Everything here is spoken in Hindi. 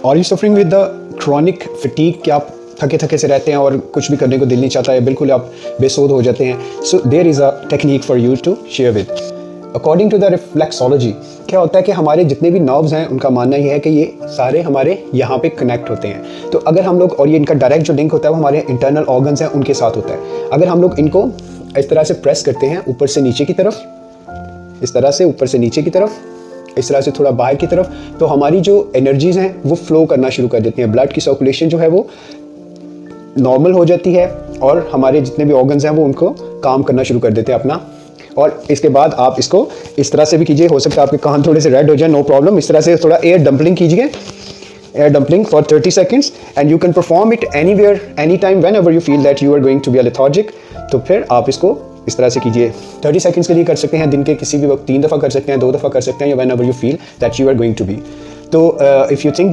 Are you suffering with the chronic fatigue, क्या आप थके थके से रहते हैं और कुछ भी करने को दिल नहीं चाहता है, बिल्कुल आप बेसोध हो जाते हैं? So there is a technique for you to share with. According to the reflexology क्या होता है कि हमारे जितने भी नर्व्स हैं उनका मानना ये है कि ये सारे हमारे यहाँ पे कनेक्ट होते हैं। तो अगर हम लोग, और ये इनका डायरेक्ट जो लिंक होता है वो हमारे इंटरनल ऑर्गन्स हैं उनके साथ होता है। अगर हम लोग इनको इस तरह से प्रेस करते हैं ऊपर से नीचे की तरफ, इस तरह से ऊपर से नीचे की तरफ, इस तरह से थोड़ा बाहर की तरफ, तो हमारी जो एनर्जीज़ हैं वो फ्लो करना शुरू कर देती हैं। ब्लड की सर्कुलेशन जो है वो नॉर्मल हो जाती है और हमारे जितने भी ऑर्गन्स हैं वो उनको काम करना शुरू कर देते हैं अपना। और इसके बाद आप इसको इस तरह से भी कीजिए, हो सकता है आपके कान थोड़े से रेड हो जाए, नो प्रॉब्लम। इस तरह से थोड़ा एयर डंपलिंग कीजिए, air dumpling for 30 seconds, and you can perform it anywhere any time whenever you feel that you are going to be lethargic. तो फिर आप इसको इस तरह से कीजिए। 30 सेकेंड्स के लिए कर सकते हैं, दिन के किसी भी वक्त 3 दफ़ा कर सकते हैं, 2 दफ़ा कर सकते हैं, या whenever you feel that you are going to be. तो इफ़ यू थिंक